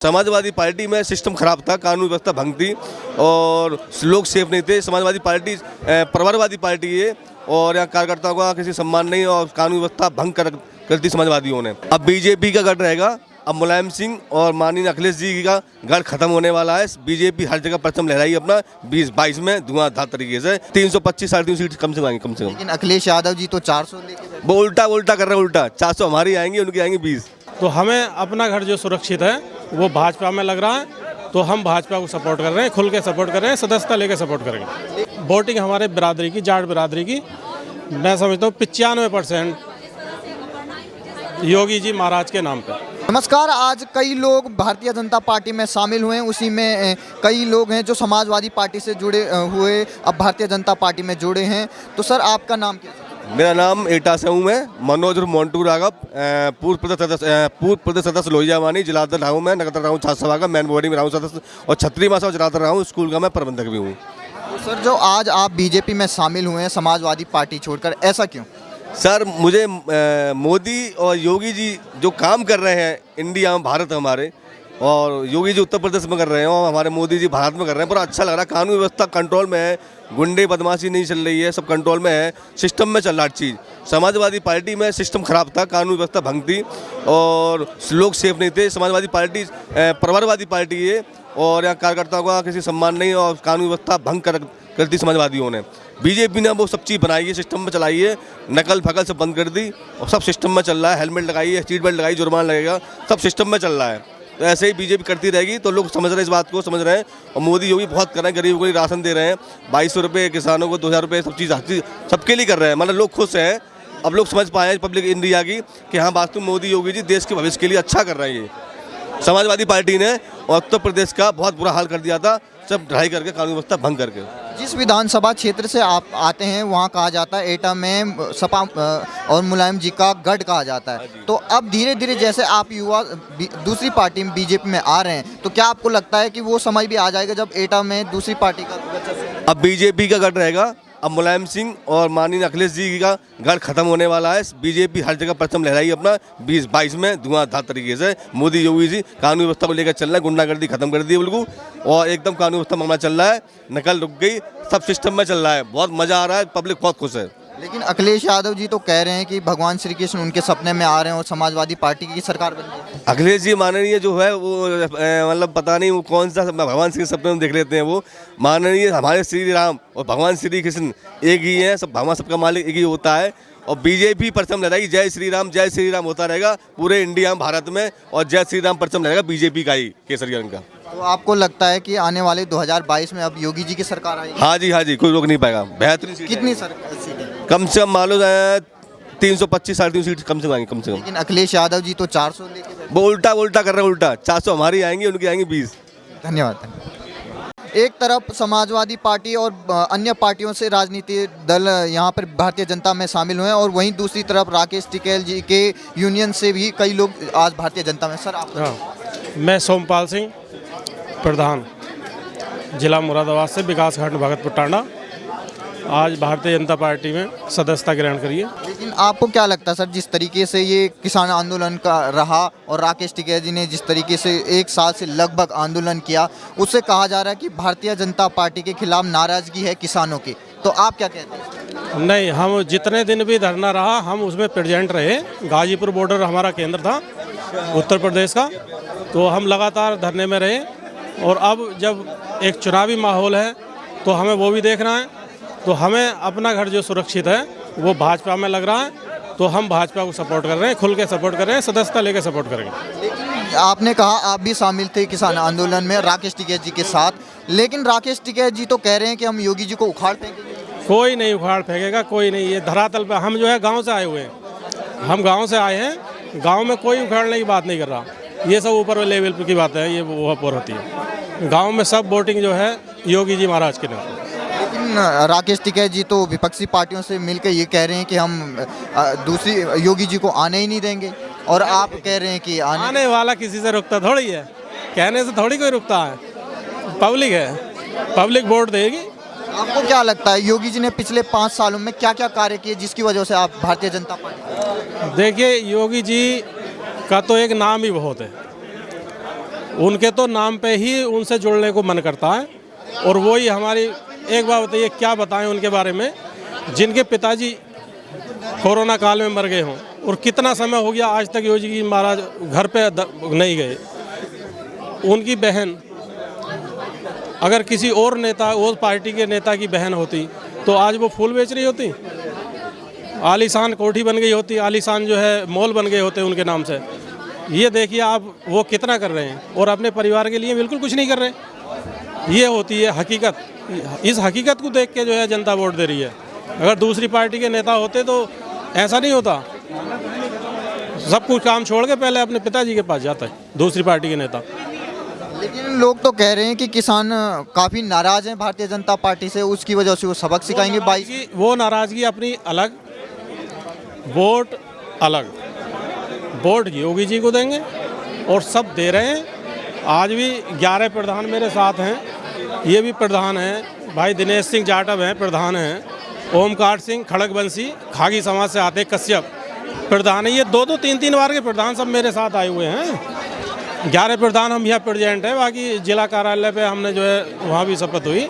Samajwadi party में system खराब था, कानून व्यवस्था भंग थी और लोग सेफ नहीं थे। समाजवादी पार्टी परिवारवादी पार्टी है और यहाँ कार्यकर्ताओं का किसी सम्मान नहीं और कानून व्यवस्था भंग कर दी समाजवादियों ने। अब बीजेपी का गढ़ रहेगा। अब मुलायम सिंह और माननीय अखिलेश जी का गढ़ खत्म होने वाला है। बीजेपी हर जगह परचम लहराई अपना 2022 में धुआंधार तरीके से 325 साढ़े 300 सीट कम से कम से कम। लेकिन अखिलेश यादव जी तो 400 लेके वो उल्टा कर रहे हैं। उल्टा 400 हमारी आएंगी, उनकी आएंगी 20। तो हमें अपना घर जो सुरक्षित है वो भाजपा में लग रहा है, तो हम भाजपा को सपोर्ट कर रहे हैं, खुल के सपोर्ट कर रहे हैं, सदस्यता लेके सपोर्ट करेंगे। वोटिंग हमारे बिरादरी की, जाट बिरादरी की, मैं समझता हूँ 95% योगी जी महाराज के नाम पे। नमस्कार। आज कई लोग भारतीय जनता पार्टी में शामिल हुए हैं, उसी में कई लोग हैं जो समाजवादी पार्टी से जुड़े हुए अब भारतीय जनता पार्टी में जुड़े हैं। तो सर आपका नाम क्या है? मेरा नाम एटा से हूँ मैं, मनोज मोन्टू राघव, पूर्व प्रदेश सदस्य लोहिया वानी, जलालधर रहा हूँ मैं, नगर रहा हूँ छात्र सभा का मैन बॉडी में रहा हूँ सदस्य और छतरी मासा जलालधर रहा हूँ, स्कूल का मैं प्रबंधक भी हूँ। तो सर जो आज आप बीजेपी में शामिल हुए हैं समाजवादी पार्टी छोड़कर, ऐसा क्यों? सर मुझे मोदी और योगी जी जो काम कर रहे हैं इंडिया में, भारत हमारे, और योगी जी उत्तर प्रदेश में कर रहे हैं और हमारे मोदी जी भारत में कर रहे हैं, बड़ा अच्छा लग रहा है। कानून व्यवस्था कंट्रोल में है, गुंडे बदमाशी नहीं चल रही है, सब कंट्रोल में है, सिस्टम में चल रहा हर चीज़। समाजवादी पार्टी में सिस्टम खराब था, कानून व्यवस्था भंग थी और लोग सेफ नहीं थे। समाजवादी पार्टी परिवारवादी पार्टी है और यहाँ कार्यकर्ताओं का किसी सम्मान नहीं और कानून व्यवस्था भंग कर दी समाजवादियों ने। बीजेपी ने वो सब चीज़ बनाई है, सिस्टम में चलाई है, नकल फकल सब बंद कर दी और सब सिस्टम में चल रहा है। हेलमेट लगाई है, सीट बेल्ट लगाई, जुर्माना लगेगा, सब सिस्टम में चल रहा है। तो ऐसे ही बीजेपी करती रहेगी। तो लोग समझ रहे हैं, इस बात को समझ रहे हैं और मोदी योगी बहुत कर रहे हैं, गरीबों को राशन दे रहे हैं, 2200 रुपये, किसानों को 2000 रुपये, सब चीज़ सबके लिए कर रहे हैं। मतलब लोग खुश हैं। अब लोग समझ पाए हैं पब्लिक इंडिया की कि हाँ वास्तव मोदी योगी जी देश के भविष्य के लिए अच्छा कर रहे हैं। ये समाजवादी पार्टी ने और उत्तर प्रदेश का बहुत बुरा हाल कर दिया था, सब ढाई करके, कानून व्यवस्था भंग करके। जिस विधानसभा क्षेत्र से आप आते हैं वहाँ कहा जाता है एटा में सपा और मुलायम जी का गढ़ कहा जाता है। तो अब धीरे धीरे जैसे आप युवा दूसरी पार्टी में बीजेपी में आ रहे हैं, तो क्या आपको लगता है कि वो समय भी आ जाएगा जब एटा में दूसरी पार्टी का वर्चस्व? अब बीजेपी का गढ़ रहेगा। अब मुलायम सिंह और माननीय अखिलेश जी का गढ़ खत्म होने वाला है। बीजेपी हर जगह परचम लहराई अपना 2022 में धुआंधार तरीके से। मोदी योगी जी कानून व्यवस्था को लेकर चल रहा है, गुंडागर्दी खत्म कर दी है बिल्कुल और एकदम कानून व्यवस्था मामला चल रहा है, नकल रुक गई, सब सिस्टम में चल रहा है, बहुत मजा आ रहा है, पब्लिक बहुत खुश है। लेकिन अखिलेश यादव जी तो कह रहे हैं कि भगवान श्री कृष्ण उनके सपने में आ रहे हैं और समाजवादी पार्टी की सरकार बन रही है। अखिलेश जी माननीय जो है वो मतलब पता नहीं वो कौन सा भगवान श्री सपने में देख लेते हैं। वो माननीय हमारे श्री राम और भगवान श्री कृष्ण एक ही हैं, सब भगवान सबका मालिक एक ही होता है। और बीजेपी परचम लहराई जय श्री राम होता रहेगा पूरे इंडिया में, भारत में, और जय श्री राम परचम लहराएगा बीजेपी का ही, केसरिया रंग का। तो आपको लगता है कि आने वाले 2022 में अब योगी जी की सरकार आएगी? हाँ जी, कोई रोक नहीं पाएगा। बेहतरीन कितनी सीटें? कम से कम मान लो 325 साढ़े 300 सीट कम से कम से कम। लेकिन अखिलेश यादव जी तो 400 लेके वो उल्टा कर रहे हैं। उल्टा 400 हमारी आएंगी, उनकी आएंगी 20। धन्यवाद। एक तरफ समाजवादी पार्टी और अन्य पार्टियों से राजनीतिक दल यहाँ पर भारतीय जनता में शामिल हुए हैं और वहीं दूसरी तरफ राकेश टिकैत जी के यूनियन से भी कई लोग आज भारतीय जनता में। सर आप? मैं सोमपाल सिंह, प्रधान जिला मुरादाबाद से, विकासखंड भगतपुर टांडा, आज भारतीय जनता पार्टी में सदस्यता ग्रहण करिए। लेकिन आपको क्या लगता है सर, जिस तरीके से ये किसान आंदोलन का रहा और राकेश टिकैत जी ने जिस तरीके से 1 साल से लगभग आंदोलन किया, उससे कहा जा रहा है कि भारतीय जनता पार्टी के खिलाफ नाराजगी है किसानों की, तो आप क्या कहते हैं? नहीं, हम जितने दिन भी धरना रहा हम उसमें प्रेजेंट रहे। गाजीपुर बॉर्डर हमारा केंद्र था उत्तर प्रदेश का, तो हम लगातार धरने में रहे। और अब जब एक चुनावी माहौल है तो हमें वो भी देखना है, तो हमें अपना घर जो सुरक्षित है वो भाजपा में लग रहा है, तो हम भाजपा को सपोर्ट कर रहे हैं, खुल के सपोर्ट कर रहे हैं, सदस्यता लेके सपोर्ट करेंगे। लेकिन आपने कहा आप भी शामिल थे किसान आंदोलन में राकेश टिकैत जी के साथ, लेकिन राकेश टिकैत जी तो कह रहे हैं कि हम योगी जी को उखाड़ फेंकेंगे। कोई नहीं उखाड़ फेंकेगा, कोई नहीं। ये धरातल पे हम जो है गाँव से आए हुए हैं, हम गाँव से आए हैं, गाँव में कोई उखाड़ने की बात नहीं कर रहा। ये सब ऊपर लेवल पर की बात है, ये वो पर होती है। गाँव में सब वोटिंग जो है योगी जी महाराज के नाम। लेकिन राकेश टिकैत जी तो विपक्षी पार्टियों से मिलकर ये कह रहे हैं कि हम दूसरी योगी जी को आने ही नहीं देंगे, और आप कह रहे हैं कि आने वाला किसी से रुकता थोड़ी है, कहने से थोड़ी कोई रुकता है। पब्लिक है, पब्लिक वोट देगी। आपको क्या लगता है योगी जी ने पिछले 5 सालों में क्या क्या कार्य किए जिसकी वजह से आप भारतीय जनता पार्टी? देखिए, योगी जी का तो एक नाम ही बहुत है। उनके तो नाम पे ही उनसे जुड़ने को मन करता है। और वही हमारी, एक बात बताइए, क्या बताएं उनके बारे में, जिनके पिताजी कोरोना काल में मर गए हों और कितना समय हो गया आज तक योगी जी महाराज घर पे नहीं गए। उनकी बहन अगर किसी और नेता, और पार्टी के नेता की बहन होती तो आज वो फूल बेच रही होती, आलीशान कोठी बन गई होती, आलीशान जो है मॉल बन गए होते उनके नाम से। ये देखिए आप वो कितना कर रहे हैं और अपने परिवार के लिए बिल्कुल कुछ नहीं कर रहे। ये होती है हकीकत। इस हकीकत को देख के जो है जनता वोट दे रही है। अगर दूसरी पार्टी के नेता होते तो ऐसा नहीं होता। सब कुछ काम छोड़ के पहले अपने पिताजी के पास जाता है दूसरी पार्टी के नेता। लेकिन लोग तो कह रहे हैं कि किसान काफ़ी नाराज हैं भारतीय जनता पार्टी से, उसकी वजह से वो सबक सिखाएंगे 22। वो नाराज़गी अपनी अलग, वोट अलग। वोट योगी जी को देंगे और सब दे रहे हैं। आज भी 11 प्रधान मेरे साथ हैं, ये भी प्रधान हैं, भाई दिनेश सिंह जाटव हैं प्रधान हैं, ओमकार सिंह खड़गवंशी खागी समाज से आते, कश्यप प्रधान है। ये 2-2, 3-3 बार के प्रधान सब मेरे साथ आए हुए हैं। 11 प्रधान हम यहाँ प्रेजेंट है, बाकी जिला कार्यालय पे हमने जो है वहाँ भी शपथ हुई।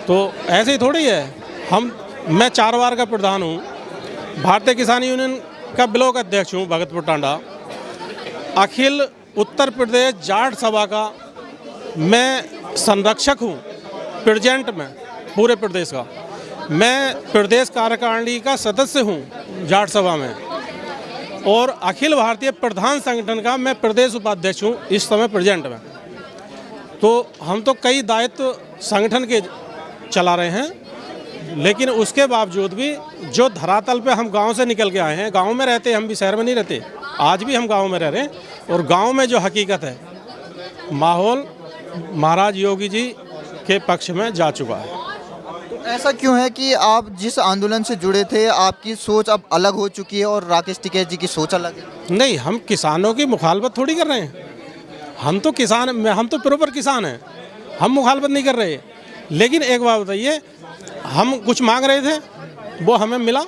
तो ऐसे ही थोड़ी है। मैं 4 बार का प्रधान हूँ, भारतीय किसान यूनियन का ब्लॉक अध्यक्ष हूँ भगतपुर टांडा, अखिल उत्तर प्रदेश जाट सभा का मैं संरक्षक हूँ प्रेजेंट में पूरे प्रदेश का। मैं प्रदेश कार्यकारिणी का सदस्य हूँ जाट सभा में और अखिल भारतीय प्रधान संगठन का मैं प्रदेश उपाध्यक्ष हूँ इस समय प्रेजेंट में। तो हम तो कई दायित्व संगठन के चला रहे हैं, लेकिन उसके बावजूद भी जो धरातल पे हम गांव से निकल के आए हैं, गांव में रहते, हम भी शहर में नहीं रहते, आज भी हम गांव में रह रहे हैं। और गांव में जो हकीकत है, माहौल महाराज योगी जी के पक्ष में जा चुका है। ऐसा क्यों है कि आप जिस आंदोलन से जुड़े थे आपकी सोच अब अलग हो चुकी है और राकेश टिकैत जी की सोच अलग है? नहीं, हम किसानों की मुखालफत थोड़ी कर रहे हैं। हम तो किसान, हम तो प्रॉपर किसान हैं, हम मुखालफत नहीं कर रहे। लेकिन एक बात बताइए, हम कुछ मांग रहे थे, वो हमें मिला।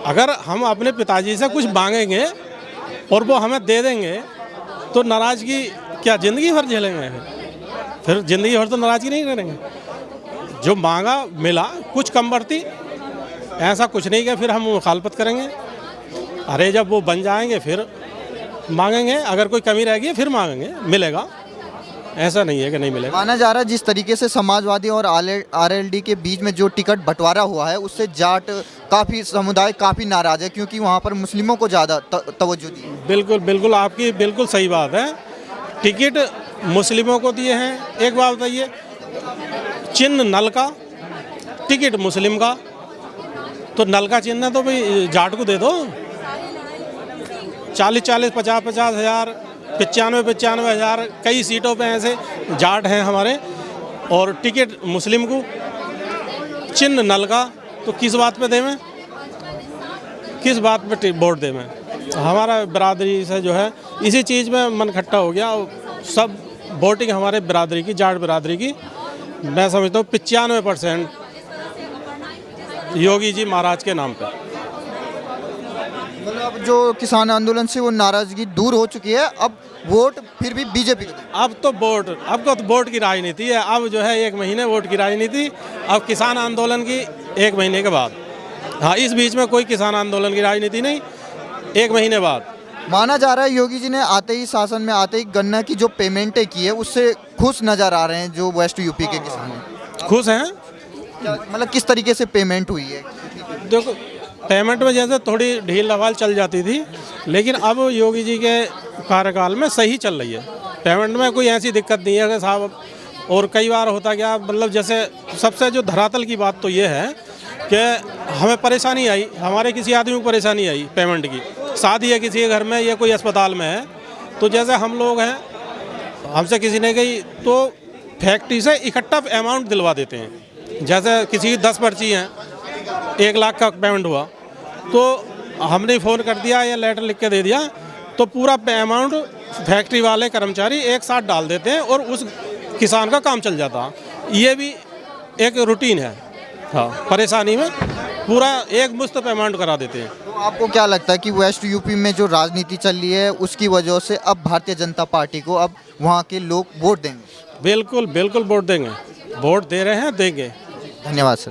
अगर हम अपने पिताजी से कुछ मांगेंगे और वो हमें दे देंगे तो नाराज़गी क्या ज़िंदगी भर झेलेंगे? फिर ज़िंदगी भर तो नाराज़गी नहीं करेंगे। जो मांगा मिला, कुछ कम बढ़ती, ऐसा कुछ नहीं कि फिर हम मुखालफत करेंगे। अरे जब वो बन जाएंगे फिर मांगेंगे, अगर कोई कमी रहेगी फिर मांगेंगे, मिलेगा। ऐसा नहीं है कि नहीं मिलेगा। माना जा रहा है जिस तरीके से समाजवादी और आरएलडी के बीच में जो टिकट बंटवारा हुआ है उससे जाट काफ़ी समुदाय काफ़ी नाराज़ है, क्योंकि वहाँ पर मुस्लिमों को ज़्यादा तवज्जो दी। बिल्कुल बिल्कुल, आपकी बिल्कुल सही बात है। टिकट मुस्लिमों को दिए हैं। एक बात बताइए, चिन्ह नल का, टिकट मुस्लिम का, तो नल का चिन्ह तो भाई जाट को दे दो। 40-40, 50-50 हज़ार, 95-95 हज़ार कई सीटों पे ऐसे जाट हैं हमारे, और टिकट मुस्लिम को, चिन्ह नल का, तो किस बात पे दे मैं, किस बात पे वोट दे मैं? हमारा बिरादरी से जो है इसी चीज़ में मन खट्टा हो गया। सब वोटिंग हमारे बिरादरी की, जाट बिरादरी की, मैं समझता हूँ 95% योगी जी महाराज के नाम पर। मतलब जो किसान आंदोलन से वो नाराजगी दूर हो चुकी है, अब वोट फिर भी बीजेपी को। अब तो वोट की राजनीति है। अब जो है 1 महीने वोट की राजनीति, अब किसान आंदोलन की 1 महीने के बाद। हाँ, इस बीच में कोई किसान आंदोलन की राजनीति नहीं, 1 महीने बाद। माना जा रहा है योगी जी ने आते ही शासन में आते ही गन्ना की जो पेमेंटें की है उससे खुश नज़र आ रहे हैं जो वेस्ट यूपी के किसान। खुश हैं? मतलब किस तरीके से पेमेंट हुई है? देखो, पेमेंट में जैसे थोड़ी ढील ढवाल चल जाती थी, लेकिन अब योगी जी के कार्यकाल में सही चल रही है। पेमेंट में कोई ऐसी दिक्कत नहीं है कि साहब। और कई बार होता क्या, मतलब जैसे सबसे जो धरातल की बात तो ये है कि हमें परेशानी आई, हमारे किसी आदमी को परेशानी आई पेमेंट की, शादी है किसी के घर में या कोई अस्पताल में है, तो जैसे हम लोग हैं, हमसे किसी ने कही तो फैक्ट्री से इकट्ठा अमाउंट दिलवा देते हैं। जैसे किसी की 10 पर्ची हैं, 1 लाख का पेमेंट हुआ, तो हमने फ़ोन कर दिया या लेटर लिख के दे दिया, तो पूरा अमाउंट फैक्ट्री वाले कर्मचारी एक साथ डाल देते हैं और उस किसान का काम चल जाता। ये भी एक रूटीन है। हाँ, परेशानी में पूरा एक मुश्त पेमेंट करा देते हैं। तो आपको क्या लगता है कि वेस्ट यूपी में जो राजनीति चल रही है उसकी वजह से अब भारतीय जनता पार्टी को अब वहाँ के लोग वोट देंगे? बिल्कुल बिल्कुल वोट देंगे, वोट दे रहे हैं, देंगे। धन्यवाद सर।